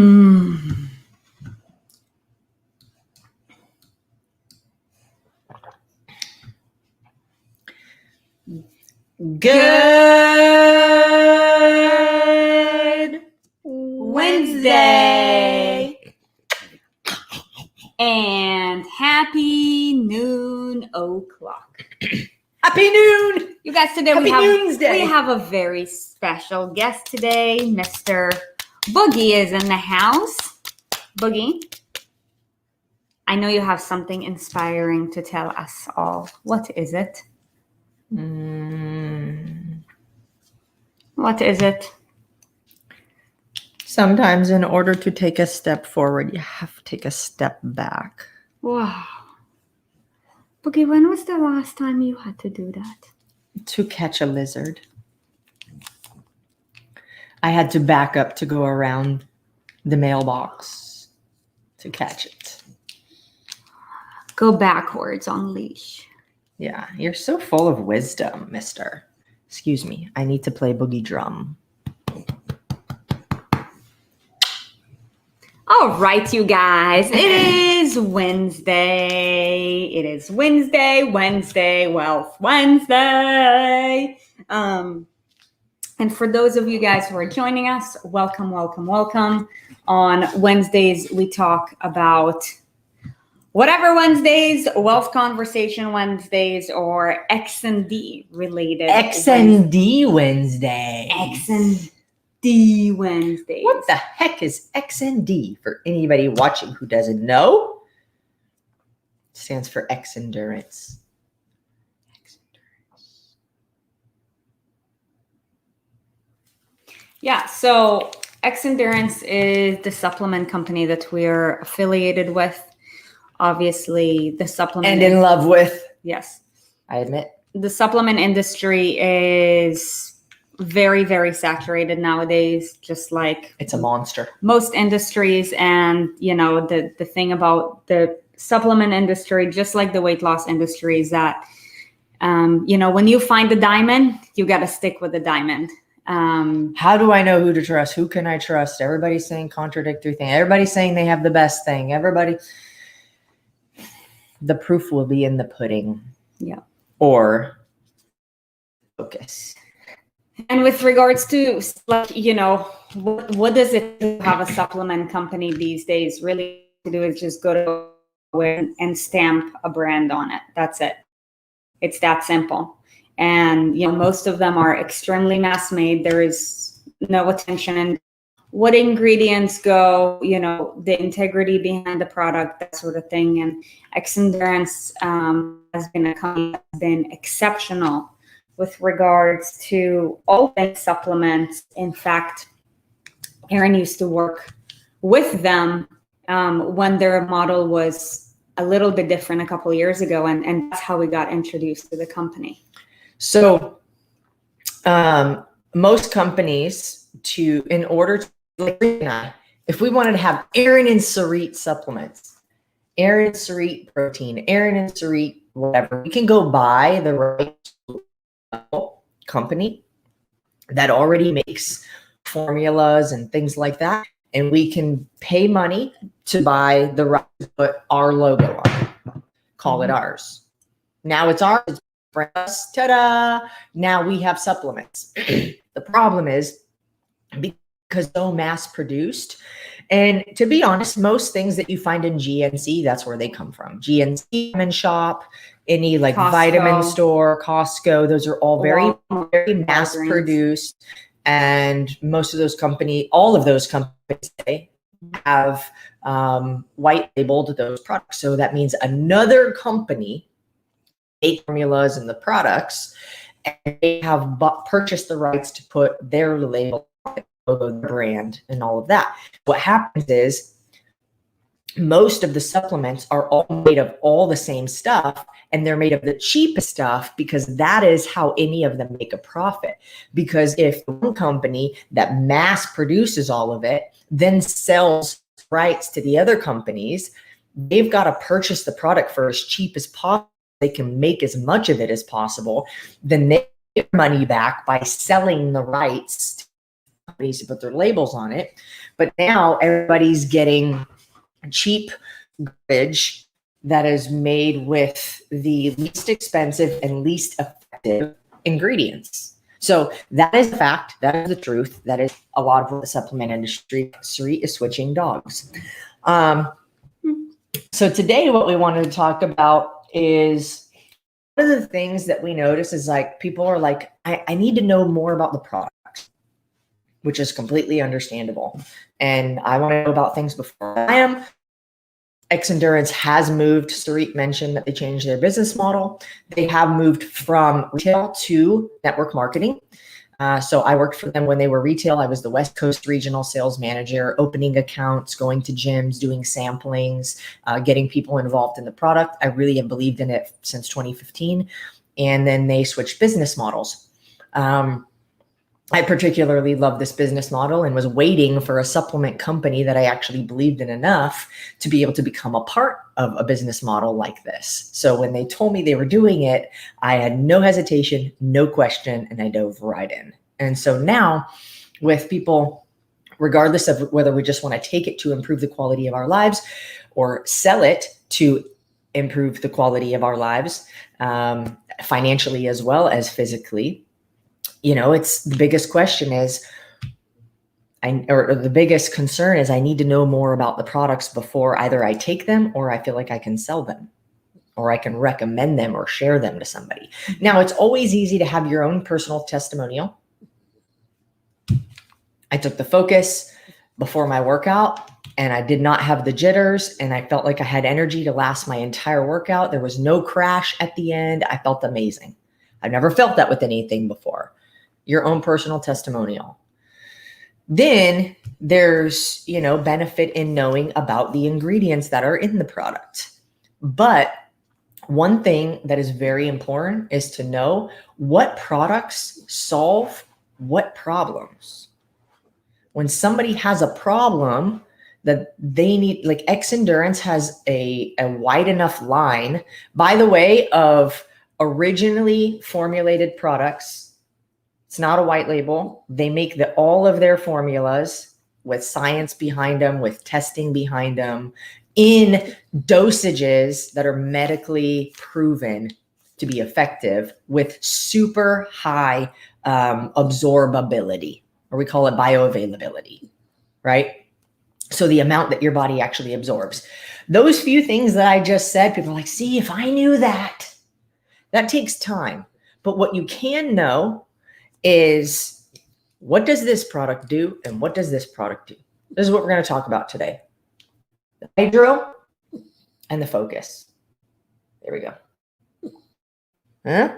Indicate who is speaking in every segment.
Speaker 1: Mm. Good Wednesday and happy noon o'clock.
Speaker 2: Happy noon!
Speaker 1: You guys, today
Speaker 2: Happy Noonsday.
Speaker 1: we have a very special guest today. Mr. Boogie is in the house. Boogie, I know you have something inspiring to tell us all. What is it? What is it?
Speaker 2: Sometimes in order to take a step forward, you have to take a step back.
Speaker 1: Wow. Boogie, when was the last time you had to do that?
Speaker 2: To catch a lizard. I had to back up to go around the mailbox to catch it.
Speaker 1: Go backwards on leash.
Speaker 2: Yeah, you're so full of wisdom, mister. Excuse me, I need to play boogie drum.
Speaker 1: All right, you guys, it is Wednesday. It is Wednesday, Wealth Wednesday. And for those of you guys who are joining us, welcome. On Wednesdays, we talk about whatever Wednesdays, Wealth Conversation Wednesdays, or XND related.
Speaker 2: XND Wednesday.
Speaker 1: XND Wednesdays.
Speaker 2: What the heck is XND for anybody watching who doesn't know? It stands for X Endurance.
Speaker 1: Yeah, so X Endurance is the supplement company that we're affiliated with. Obviously, the supplement
Speaker 2: And in love with.
Speaker 1: Yes.
Speaker 2: I admit.
Speaker 1: The supplement industry is very, very saturated nowadays, just like
Speaker 2: It's a monster.
Speaker 1: most industries. And, you know, the thing about the supplement industry, just like the weight loss industry, is that, you know, when you find the diamond, you got to stick with the diamond.
Speaker 2: How do I know who to trust? Who can I trust? Everybody's saying contradictory things. Everybody's saying they have the best thing. The proof will be in the pudding.
Speaker 1: Yeah.
Speaker 2: Or focus.
Speaker 1: And with regards to, like, you know, what does it do to have a supplement company these days? Really to do is just go to and stamp a brand on it. That's it. It's that simple. And, you know, most of them are extremely mass made. There is no attention in what ingredients go, you know, the integrity behind the product, that sort of thing. And X Endurance has been exceptional with regards to all things supplements. In fact, Erin used to work with them when their model was a little bit different a couple of years ago. And that's how we got introduced to the company.
Speaker 2: So most companies in order to, like, if we wanted to have Erin and Sarit supplements, Erin and Sarit protein, Erin and Sarit whatever, we can go buy the right company that already makes formulas and things like that. And we can pay money to buy the right, put our logo on it, call it ours. Now it's ours. It's for us. Ta-da! Now we have supplements. The problem is because so mass produced. And to be honest, most things that you find in GNC, that's where they come from. GNC, Vitamin Shop, any like
Speaker 1: Costco.
Speaker 2: Vitamin store, Costco, those are all very mass produced. And most of those all of those companies have white labeled those products. So that means another company make formulas and the products, and they have purchased the rights to put their label, logo, brand, and all of that. What happens is most of the supplements are all made of all the same stuff, and they're made of the cheapest stuff because that is how any of them make a profit. Because if one company that mass produces all of it then sells rights to the other companies, they've got to purchase the product for as cheap as possible. They can make as much of it as possible. Then they get money back by selling the rights to companies to put their labels on it. But now everybody's getting cheap garbage that is made with the least expensive and least effective ingredients. So that is a fact. That is the truth. That is a lot of what the supplement industry, Sarit, is switching dogs. So today what we wanted to talk about is one of the things that we notice is like people are like, I need to know more about the product, which is completely understandable. And I want to know about things before I am. XND has moved. Sarit mentioned that they changed their business model. They have moved from retail to network marketing. So I worked for them when they were retail. I was the West Coast regional sales manager, opening accounts, going to gyms, doing samplings, getting people involved in the product. I really have believed in it since 2015. And then they switched business models. I particularly love this business model and was waiting for a supplement company that I actually believed in enough to be able to become a part of a business model like this. So when they told me they were doing it, I had no hesitation, no question, and I dove right in. And so now with people, regardless of whether we just want to take it to improve the quality of our lives or sell it to improve the quality of our lives, financially as well as physically, it's the biggest question is, or the biggest concern is I need to know more about the products before either I take them or I feel like I can sell them or I can recommend them or share them to somebody. Now, it's always easy to have your own personal testimonial. I took the Focus before my workout and I did not have the jitters and I felt like I had energy to last my entire workout. There was no crash at the end. I felt amazing. I've never felt that with anything before. Your own personal testimonial. Then there's, benefit in knowing about the ingredients that are in the product. But one thing that is very important is to know what products solve what problems. When somebody has a problem that they need, like XND has a wide enough line, by the way, of originally formulated products. It's not a white label. They make all of their formulas with science behind them, with testing behind them, in dosages that are medically proven to be effective with super high absorbability, or we call it bioavailability, right? So the amount that your body actually absorbs. Those few things that I just said, people are like, see, if I knew that, that takes time. But what you can know is, what does this product do and what does this product do? This is what we're going to talk about today. The Hydro and the Focus. There we go. Huh?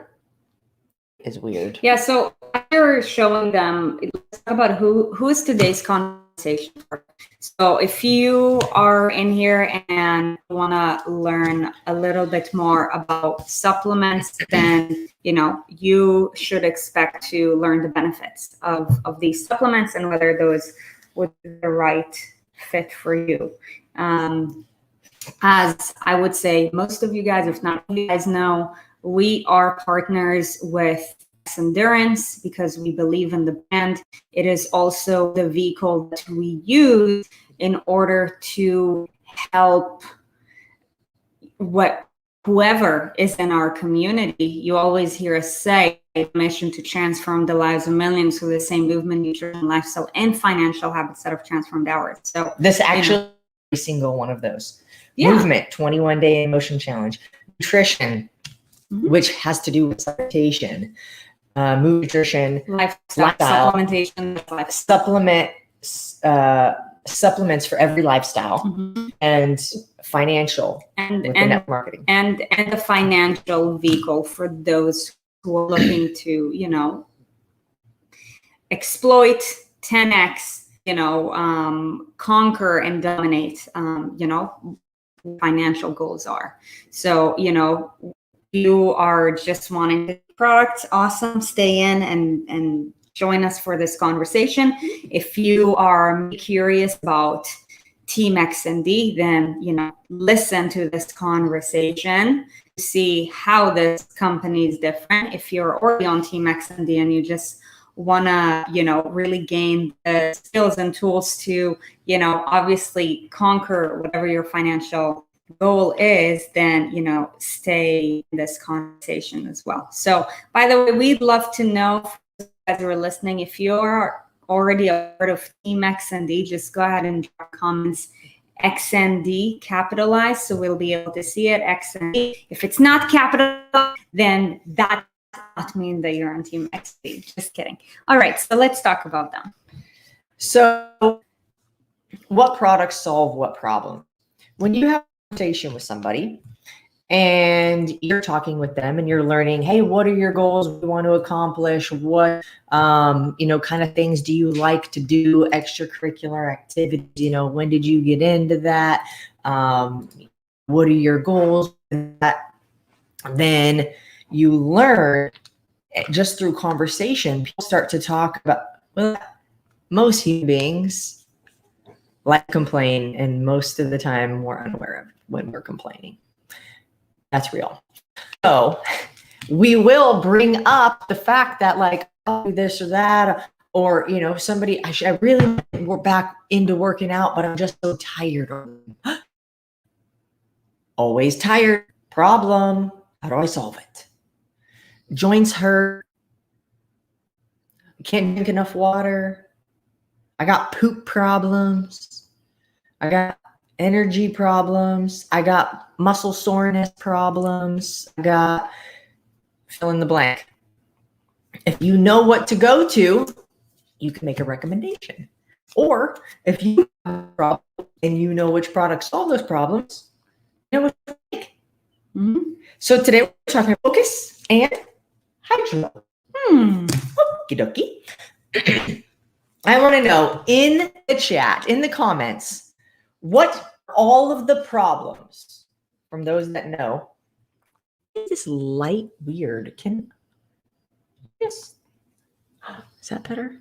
Speaker 2: It's weird.
Speaker 1: Yeah, so after showing them, let's talk about who is today's conversation for. So if you are in here and want to learn a little bit more about supplements, then you should expect to learn the benefits of these supplements and whether those would be the right fit for you. As I would say, most of you guys, if not you guys know, we are partners with XND because we believe in the brand. It is also the vehicle that we use in order to help whoever is in our community. You always hear us say, mission to transform the lives of millions through the same movement, nutrition, lifestyle, and financial habits that have transformed ours. So
Speaker 2: this actually, every single one of those. Yeah. Movement, 21-day emotion challenge, nutrition, which has to do with supplementation, nutrition, lifestyle, supplementation, supplements for every lifestyle, and financial and network marketing,
Speaker 1: and the financial vehicle for those who are looking to exploit 10x, conquer and dominate, financial goals are. So you are just wanting the product, awesome, stay in and join us for this conversation. If you are curious about Team XND, then listen to this conversation to see how this company is different. If you're already on Team XND and you just want to, really gain the skills and tools to, obviously conquer whatever your financial goal is, then, stay in this conversation as well. So by the way, we'd love to know, as you're listening, if you're already a part of Team XND, just go ahead and drop comments XND capitalized, so we'll be able to see it. XND. If it's not capitalized, then that does not mean that you're on Team XND. Just kidding. All right, so let's talk about them.
Speaker 2: So what products solve what problem? When you have a conversation with somebody and you're talking with them and you're learning, hey, what are your goals? What do you want to accomplish? What, kind of things do you like to do? Extracurricular activities, when did you get into that? What are your goals? Then you learn just through conversation, people start to talk about, well, most human beings like to complain, and most of the time we're unaware of when we're complaining. That's real. So we will bring up the fact that, like, oh, this or that, or, somebody, I really we're back into working out, but I'm just so tired. Always tired. Problem. How do I solve it? Joints hurt. I can't drink enough water. I got poop problems. I got energy problems. I got muscle soreness problems. I got fill in the blank. If you know what to go to, you can make a recommendation. Or if you have a problem and you know which products solve those problems, you know what to make. Mm-hmm. So today we're talking about focus and hydro. Okie dokie. I want to know in the chat, in the comments, what all of the problems from those that know. This light weird. Yes. Is that better?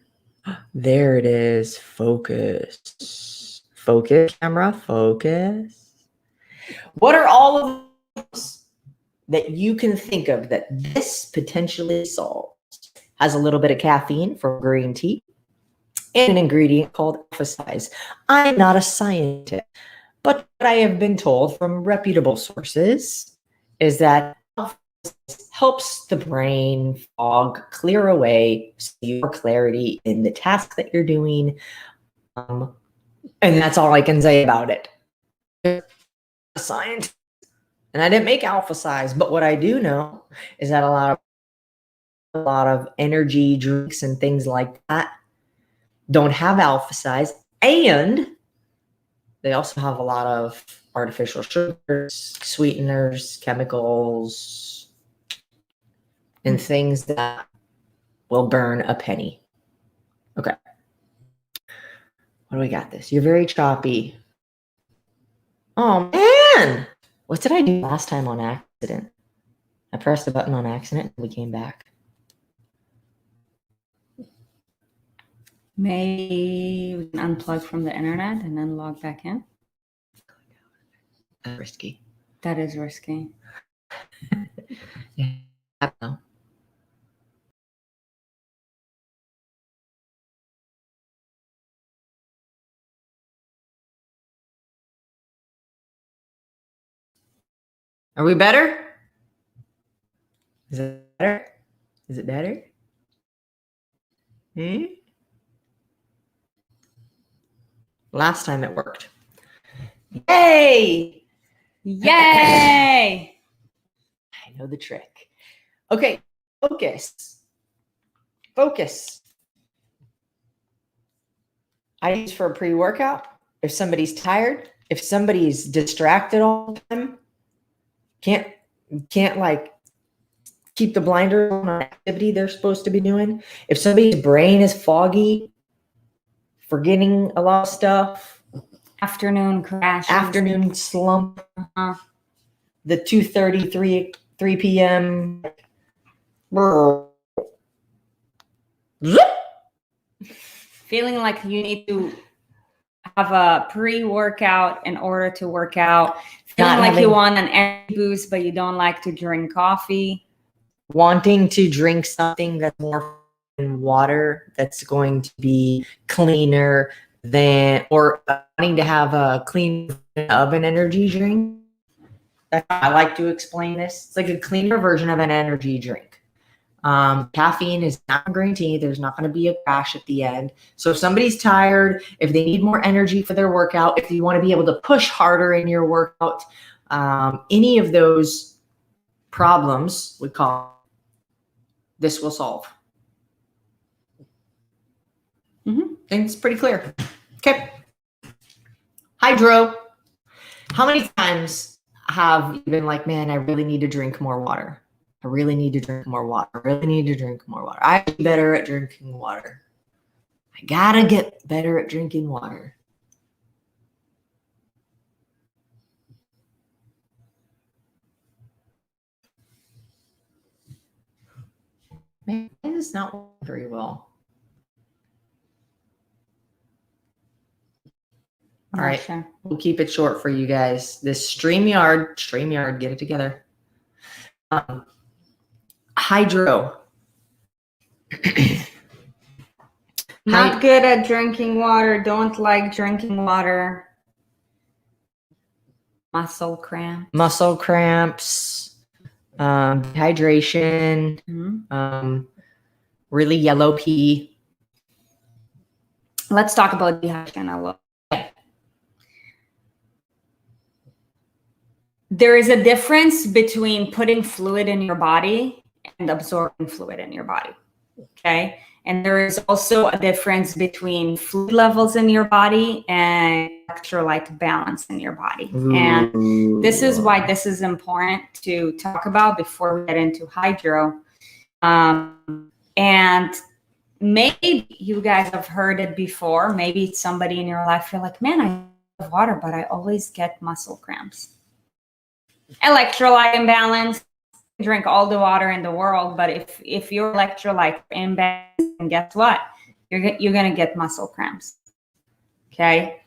Speaker 2: There it is. Focus. Focus, camera, focus. What are all of those that you can think of that this potentially solves? Has a little bit of caffeine from green tea and an ingredient called alpha size. I'm not a scientist, but what I have been told from reputable sources is that alpha size helps the brain fog clear away so you have clarity in the task that you're doing. And that's all I can say about it. I'm a scientist, and I didn't make alpha size, but what I do know is that a lot of energy drinks and things like that don't have alpha size, and they also have a lot of artificial sugars, sweeteners, chemicals, and things that will burn a penny. Okay. What do we got this? You're very choppy. Oh man, what did I do last time on accident? I pressed the button on accident and we came back.
Speaker 1: Maybe we can unplug from the internet and then log back in.
Speaker 2: That's risky.
Speaker 1: That is risky.
Speaker 2: Yeah, I don't know. Are we better? Is it better? Is it better? Last time it worked. Yay!
Speaker 1: Yay!
Speaker 2: I know the trick. Okay, focus. Focus. I use for a pre-workout. If somebody's tired, if somebody's distracted all the time, can't like keep the blinder on an activity they're supposed to be doing. If somebody's brain is foggy, forgetting a lot of stuff.
Speaker 1: Afternoon crash.
Speaker 2: Afternoon slump. The 2:30, 3 p.m.
Speaker 1: Feeling like you need to have a pre-workout in order to work out. Feeling like you want an energy boost, but you don't like to drink coffee.
Speaker 2: Wanting to drink something that's more water that's going to be cleaner than, or wanting to have a clean of an energy drink. That's how I like to explain this. It's like a cleaner version of an energy drink. Caffeine is not green tea. There's not going to be a crash at the end. So if somebody's tired, if they need more energy for their workout, if you want to be able to push harder in your workout, any of those problems, we call this will solve. I think it's pretty clear. Okay. Hydro. How many times have you been like, man, I really need to drink more water. I really need to drink more water. I really need to drink more water. I should be better at drinking water. I gotta get better at drinking water. Man, this is not working very well. All right,
Speaker 1: Sure.
Speaker 2: We'll keep it short for you guys. This StreamYard, get it together. Hydro.
Speaker 1: Not good at drinking water. Don't like drinking water. Muscle cramp.
Speaker 2: Muscle cramps. Dehydration. Really yellow pee.
Speaker 1: Let's talk about dehydration a little. There is a difference between putting fluid in your body and absorbing fluid in your body. Okay. And there is also a difference between fluid levels in your body and electrolyte balance in your body. Ooh. And this is why this is important to talk about before we get into hydro. And maybe you guys have heard it before. Maybe it's somebody in your life, you're like, man, I have water, but I always get muscle cramps. Electrolyte imbalance. Drink all the water in the world, but if your electrolyte imbalance, and guess what? You're gonna get muscle cramps. Okay.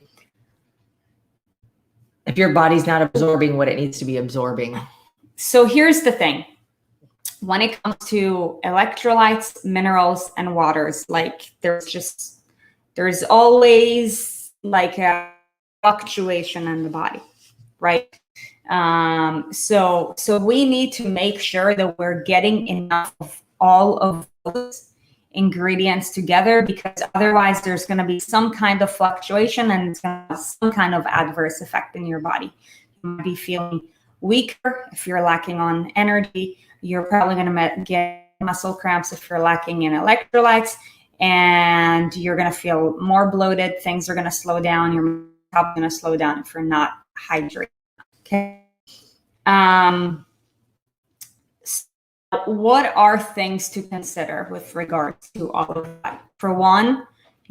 Speaker 2: If your body's not absorbing what it needs to be absorbing.
Speaker 1: So here's the thing. When it comes to electrolytes, minerals, and waters, like there's always like a fluctuation in the body, right? So we need to make sure that we're getting enough of all of those ingredients together, because otherwise there's going to be some kind of fluctuation and it's going to have some kind of adverse effect in your body. You might be feeling weaker if you're lacking on energy. You're probably going to get muscle cramps if you're lacking in electrolytes, and you're going to feel more bloated. Things are going to slow down. You're probably going to slow down if you're not hydrated. Okay. So what are things to consider with regards to all of that? For one,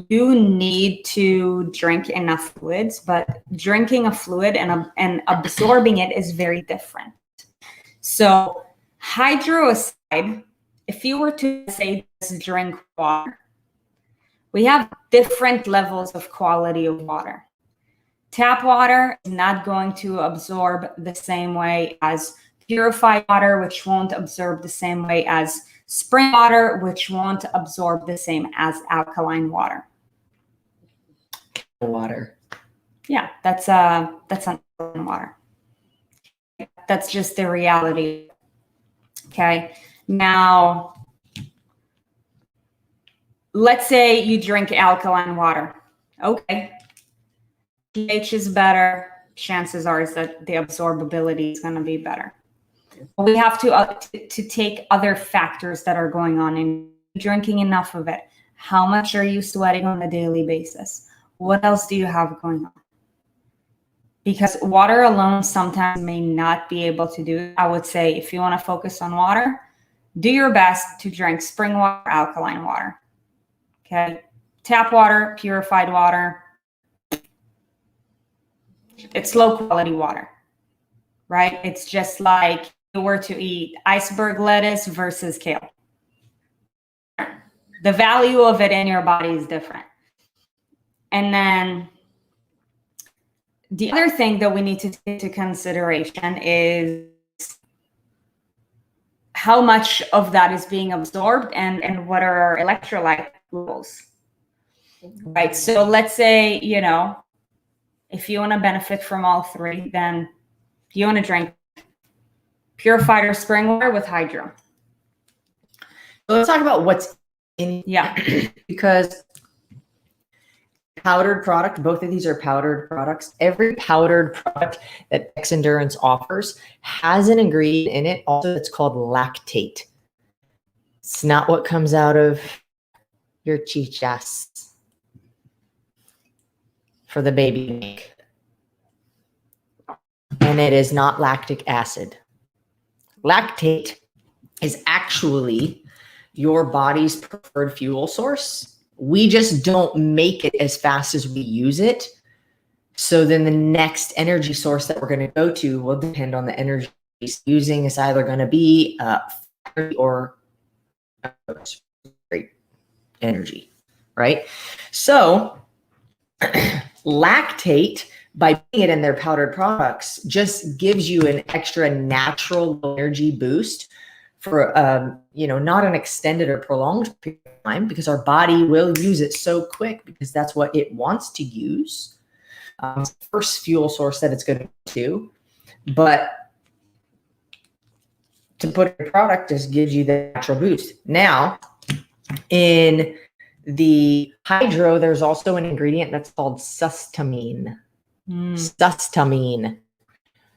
Speaker 1: you need to drink enough fluids, but drinking a fluid and absorbing it is very different. So hydro aside, if you were to say just drink water, we have different levels of quality of water. Tap water is not going to absorb the same way as purified water, which won't absorb the same way as spring water, which won't absorb the same as alkaline water.
Speaker 2: Water.
Speaker 1: Yeah, that's alkaline water. That's just the reality. Okay. Now, let's say you drink alkaline water. Okay. pH is better. Chances are is that the absorbability is going to be better. We have to take other factors that are going on in drinking enough of it. How much are you sweating on a daily basis? What else do you have going on? Because water alone sometimes may not be able to do it. I would say if you want to focus on water, do your best to drink spring water, alkaline water. Okay. Tap water, purified water. It's low quality water, right? It's just like you were to eat iceberg lettuce versus kale. The value of it in your body is different. And then the other thing that we need to take into consideration is how much of that is being absorbed and what are our electrolyte levels, right? So let's say, you know, if you want to benefit from all three, then you want to drink purified or spring water with hydro.
Speaker 2: So let's talk about what's in, because powdered product, both of these are powdered products. Every powdered product that X Endurance offers has an ingredient in it also that's called lactate. It's not what comes out of your chichas for the baby to make. And it is not lactic acid. Lactate is actually your body's preferred fuel source. We just don't make it as fast as we use it. So then the next energy source that we're going to go to will depend on the energy it's using. It's either going to be or great energy, right? So lactate, by putting it in their powdered products, just gives you an extra natural energy boost for, you know, not an extended or prolonged period of time, because our body will use it so quick because that's what it wants to use. It's the first fuel source that it's going to do. But to put in a product just gives you the natural boost. Now, in the hydro, there's also an ingredient that's called sustamine. Sustamine.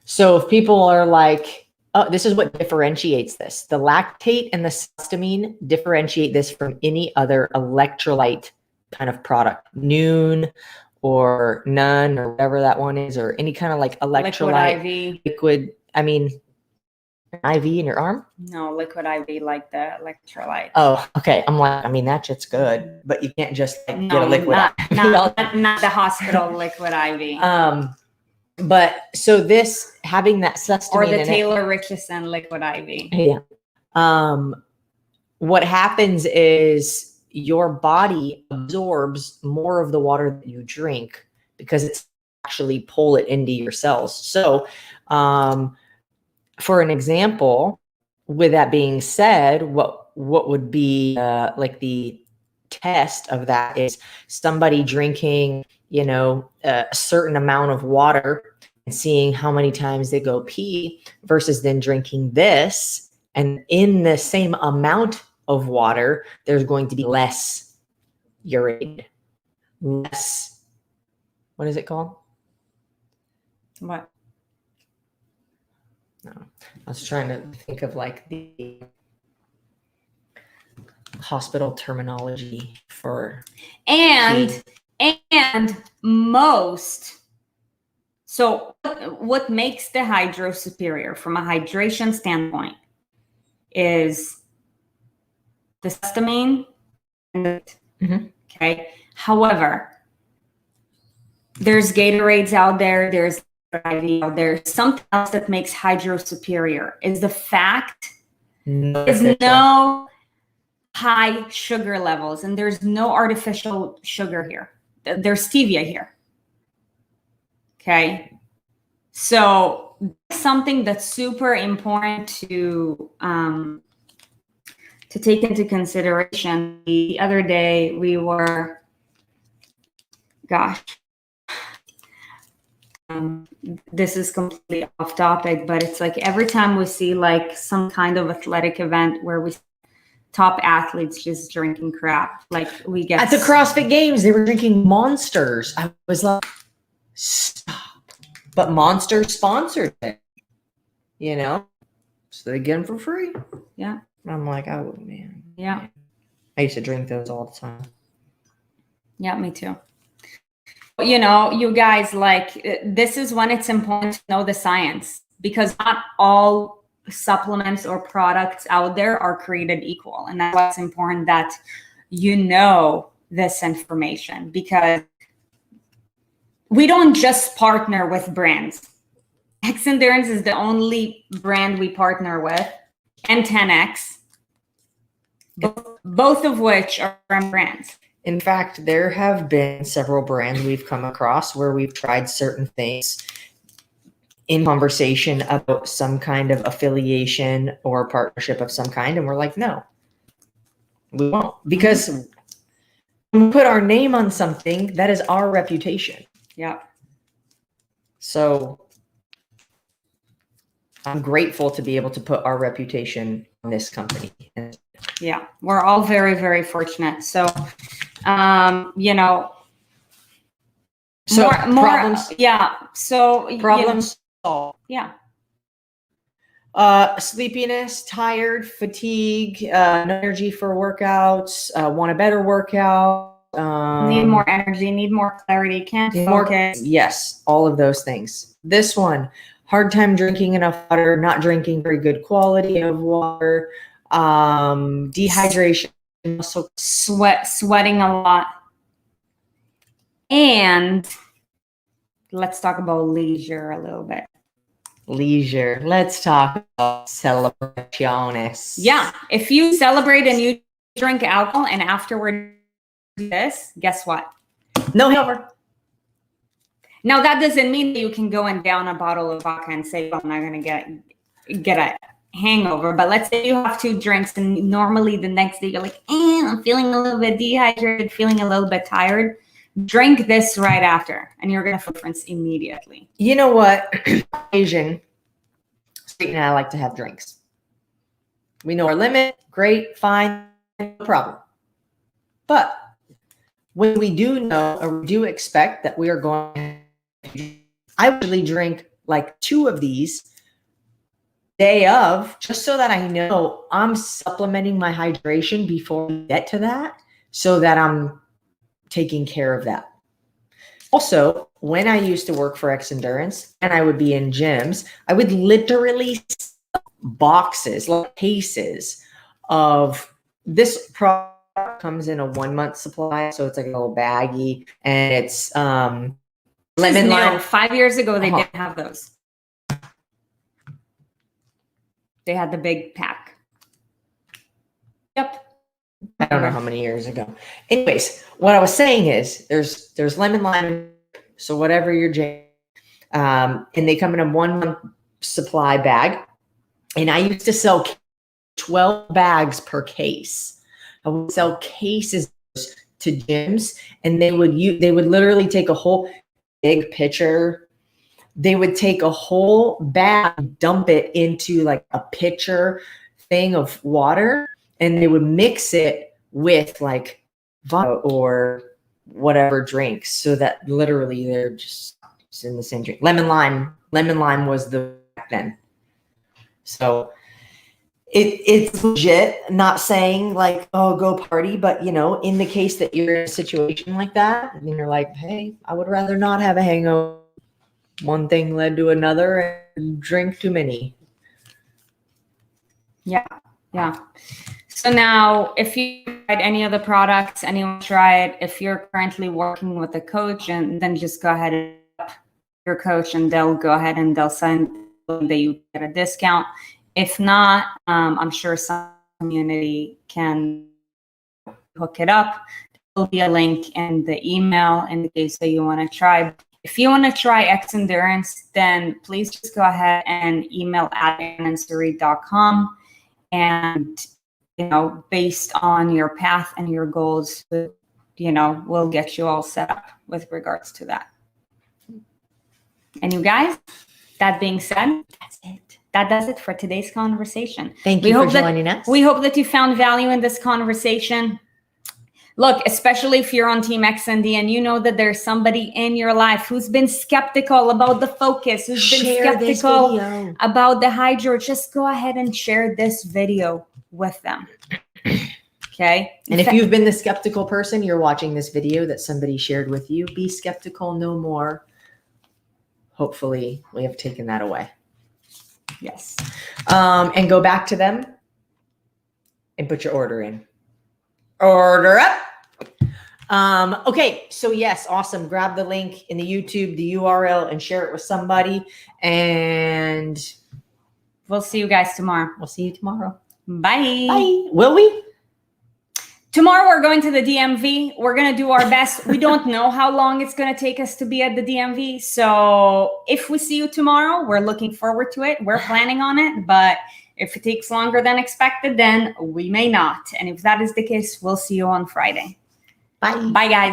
Speaker 2: So if people are like, oh, this is what differentiates this. The lactate and the sustamine differentiate this from any other electrolyte kind of product. Noon or none or whatever that one is, or any kind of like electrolyte.
Speaker 1: Liquid IV.
Speaker 2: Liquid, I mean, IV in your arm?
Speaker 1: No, liquid IV, like the electrolyte.
Speaker 2: Oh, okay. I'm like, I mean, that shit's good, but you can't just like get a liquid.
Speaker 1: Not the hospital liquid IV.
Speaker 2: But so this, having that sustamine
Speaker 1: or the
Speaker 2: in
Speaker 1: Taylor Richardson liquid IV.
Speaker 2: Yeah. What happens is your body absorbs more of the water that you drink because it's actually pull it into your cells. So, for an example, with that being said, what would be like the test of that is somebody drinking, you know, a certain amount of water and seeing how many times they go pee versus then drinking this. And in the same amount of water, there's going to be less urine, less, what is it called?
Speaker 1: What?
Speaker 2: No, I was trying to think of like the hospital terminology for
Speaker 1: and most. So what makes the hydro superior from a hydration standpoint is the sustamine. Okay. However, there's Gatorades out there. There's IV out there. Something else that makes hydro superior is the fact there's no high sugar levels and there's no artificial sugar here. There's stevia here. Okay. So something that's super important to take into consideration. The other day we were, this is completely off topic, but it's like every time we see like some kind of athletic event where we top athletes just drinking crap, like we get
Speaker 2: at the CrossFit Games, they were drinking Monsters. I was like, stop. But Monster sponsored it, you know, so they get them for free.
Speaker 1: Yeah.
Speaker 2: I'm like, oh man.
Speaker 1: Yeah.
Speaker 2: I used to drink those all the time.
Speaker 1: Yeah, me too. You know, you guys, like, this is when it's important to know the science, because not all supplements or products out there are created equal. And that's why it's important that you know this information, because we don't just partner with brands. X Endurance is the only brand we partner with, and 10X, both of which are brands.
Speaker 2: In fact, there have been several brands we've come across where we've tried certain things in conversation about some kind of affiliation or partnership of some kind. And we're like, no, we won't. Because when we put our name on something, that is our reputation.
Speaker 1: Yeah.
Speaker 2: So I'm grateful to be able to put our reputation on this company.
Speaker 1: Yeah, we're all very, very fortunate. So, you know,
Speaker 2: so
Speaker 1: more,
Speaker 2: problems,
Speaker 1: yeah. So
Speaker 2: problems solved.
Speaker 1: Yeah.
Speaker 2: Sleepiness, tired, fatigue, no energy for workouts, want a better workout.
Speaker 1: Need more energy, need more clarity, can't focus.
Speaker 2: Yes, all of those things. This one, hard time drinking enough water, not drinking very good quality of water, dehydration, so
Speaker 1: sweating a lot. And let's talk about leisure a little bit.
Speaker 2: Leisure. Let's talk about celebraciones.
Speaker 1: Yeah. If you celebrate and you drink alcohol and afterward this, guess what?
Speaker 2: No hangover.
Speaker 1: Now that doesn't mean that you can go and down a bottle of vodka and say, well, I'm not going to get a hangover. But let's say you have 2 drinks and normally the next day you're like, I'm feeling a little bit dehydrated, feeling a little bit tired. Drink this right after and you're going to feel difference immediately.
Speaker 2: You know what? Asian, Street and I like to have drinks. We know our limit. Great, fine, no problem. But when we do know or we do expect that we are going, I usually drink like 2 of these day of, just so that I know I'm supplementing my hydration before we get to that, so that I'm taking care of that. Also, when I used to work for X Endurance and I would be in gyms, I would literally boxes, like cases of this product. Comes in a 1-month supply, so it's like a little baggie, and it's lemon lime.
Speaker 1: 5 years ago, they didn't have those. They had the big pack. Yep.
Speaker 2: I don't know how many years ago. Anyways, what I was saying is there's lemon lime, so whatever you're drinking, and they come in a 1-month supply bag, and I used to sell 12 bags per case. I would sell cases to gyms, and they would literally take a whole big pitcher. They would take a whole bag, dump it into like a pitcher thing of water, and they would mix it with like vodka or whatever drinks, so that literally they're just in the same drink. Lemon lime was the back then. So it's legit, not saying like, oh, go party, but you know, in the case that you're in a situation like that and you're like, hey, I would rather not have a hangover. One thing led to another and drink too many.
Speaker 1: Yeah. So now if you tried any of the products, anyone try it, if you're currently working with a coach, and then just go ahead and your coach and they'll go ahead and they'll send that you get a discount. If not, I'm sure some community can hook it up. There'll be a link in the email in the case that you want to try. If you want to try X Endurance, then please just go ahead and email at erinsarit.com, and you know, based on your path and your goals, you know, we'll get you all set up with regards to that. And you guys, that being said, that's it. That does it for today's conversation.
Speaker 2: Thank you for joining us.
Speaker 1: We hope that you found value in this conversation. Look, especially if you're on Team XND and you know that there's somebody in your life who's been skeptical about the focus, who's been skeptical about the hydro, just go ahead and share this video with them. Okay?
Speaker 2: And if you've been the skeptical person, you're watching this video that somebody shared with you, be skeptical no more. Hopefully we have taken that away.
Speaker 1: Yes.
Speaker 2: And go back to them and put your order in. Order up. Okay, so yes, awesome. Grab the link in the YouTube, the URL, and share it with somebody. And
Speaker 1: we'll see you guys tomorrow.
Speaker 2: We'll see you tomorrow.
Speaker 1: Bye.
Speaker 2: Bye. Will we?
Speaker 1: Tomorrow we're going to the DMV. We're going to do our best. We don't know how long it's going to take us to be at the DMV. So if we see you tomorrow, we're looking forward to it. We're planning on it. But if it takes longer than expected, then we may not. And if that is the case, we'll see you on Friday.
Speaker 2: Bye.
Speaker 1: Bye, guys.